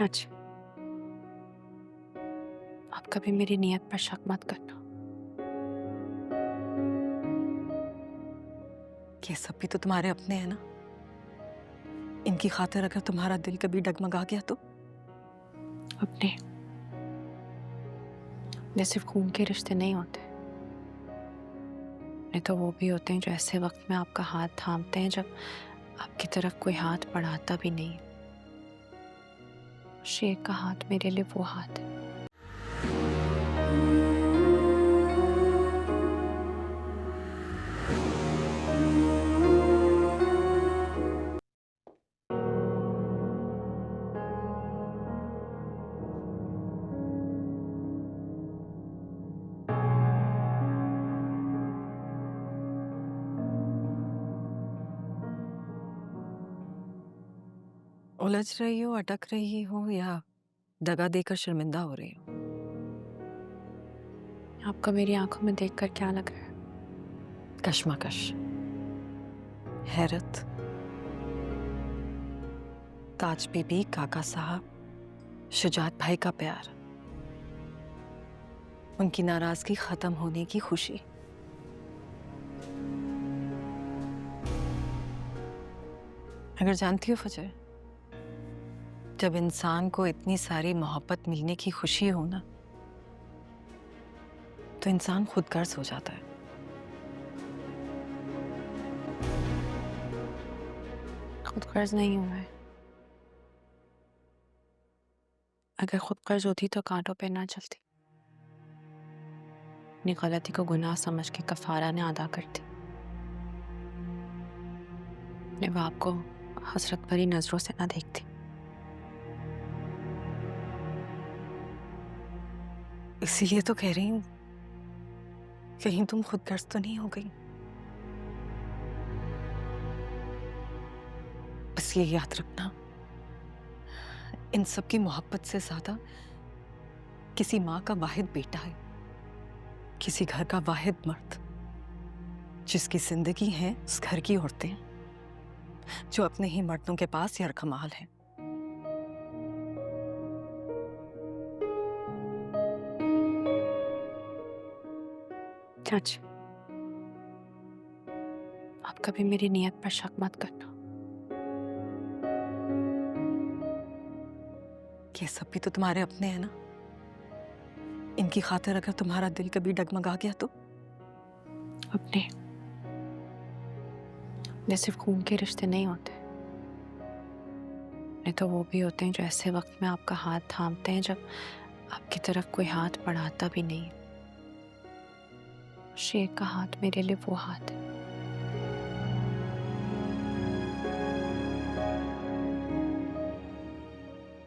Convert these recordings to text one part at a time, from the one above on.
चाची, आप कभी मेरी नीयत पर शक मत करना। ये सब भी तो तुम्हारे अपने हैं ना। इनकी खातिर अगर तुम्हारा दिल कभी डगमगा गया तो? अपने ये सिर्फ खून के रिश्ते नहीं होते, नहीं तो वो भी होते हैं जो ऐसे वक्त में आपका हाथ थामते हैं जब आपकी तरफ कोई हाथ बढ़ाता भी नहीं। शेख का हाथ मेरे लिए वो हाथ है। उलझ रही हो, अटक रही हो, या दगा देकर शर्मिंदा हो रही हो? आपको मेरी आंखों में देखकर क्या लग रहा है? कश्मकश, हैरत। ताज बीबी, काका साहब, शुजात भाई का प्यार, उनकी नाराजगी खत्म होने की खुशी। अगर जानती हो फजर, जब इंसान को इतनी सारी मोहब्बत मिलने की खुशी हो ना, तो इंसान खुद गर्ज हो जाता है। खुद कर्ज नहीं हुआ है। अगर खुद कर्ज होती तो कांटों पे ना चलती, अपनी गलती को गुनाह समझ के कफारा ने अदा करती। मैं वो आपको हसरत भरी नजरों से ना देखती। इसीलिए तो कह रही हूँ, कहीं तुम खुद गर्ज तो नहीं हो गई। बस ये याद रखना, इन सब की मोहब्बत से ज्यादा किसी माँ का वाहिद बेटा है, किसी घर का वाहिद मर्द, जिसकी जिंदगी है उस घर की औरतें, जो अपने ही मर्दों के पास यार कमाल है। चाची, आप कभी मेरी नीयत पर शक मत करना। ये सब भी तो तुम्हारे अपने हैं ना। इनकी खातिर अगर तुम्हारा दिल कभी डगमगा गया तो? अपने ये सिर्फ खून के रिश्ते नहीं होते, नहीं तो वो भी होते हैं जो ऐसे वक्त में आपका हाथ थामते हैं जब आपकी तरफ कोई हाथ बढ़ाता भी नहीं। शेख का हाथ मेरे लिए वो हाथ है।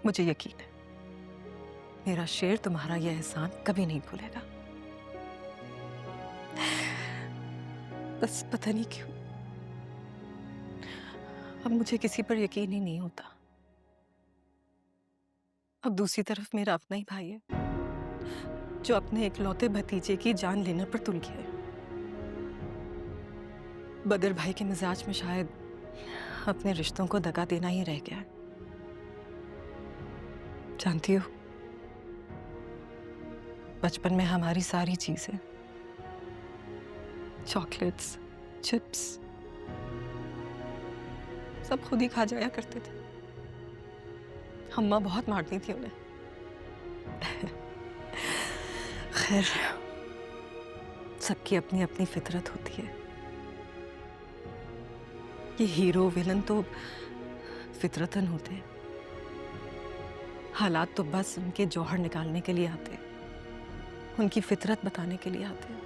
मुझे यकीन है, मेरा शेर तुम्हारा यह एहसान कभी नहीं भूलेगा। बस पता नहीं क्यों अब मुझे किसी पर यकीन ही नहीं होता। अब दूसरी तरफ मेरा अपना ही भाई है, जो अपने इकलौते भतीजे की जान लेने पर तुल गया है। बदर भाई के मिजाज में शायद अपने रिश्तों को दगा देना ही रह गया है। जानती हो, बचपन में हमारी सारी चीजें, चॉकलेट्स, चिप्स, सब खुद ही खा जाया करते थे। अम्मा बहुत मारती थी उन्हें। खैर, सबकी अपनी अपनी फितरत होती है। ये हीरो विलन तो फितरतन होते हैं। हालात तो बस उनके जौहर निकालने के लिए आते हैं, उनकी फितरत बताने के लिए आते हैं।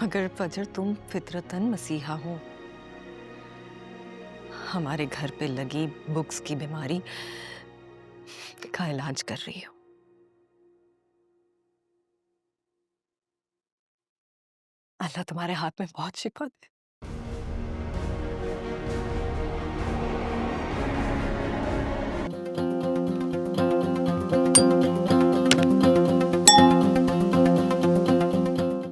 मगर फजर, तुम फितरतन मसीहा हो। हमारे घर पे लगी बुक्स की बीमारी का इलाज कर रही हो। अल्लाह तुम्हारे हाथ में बहुत शिफा दे।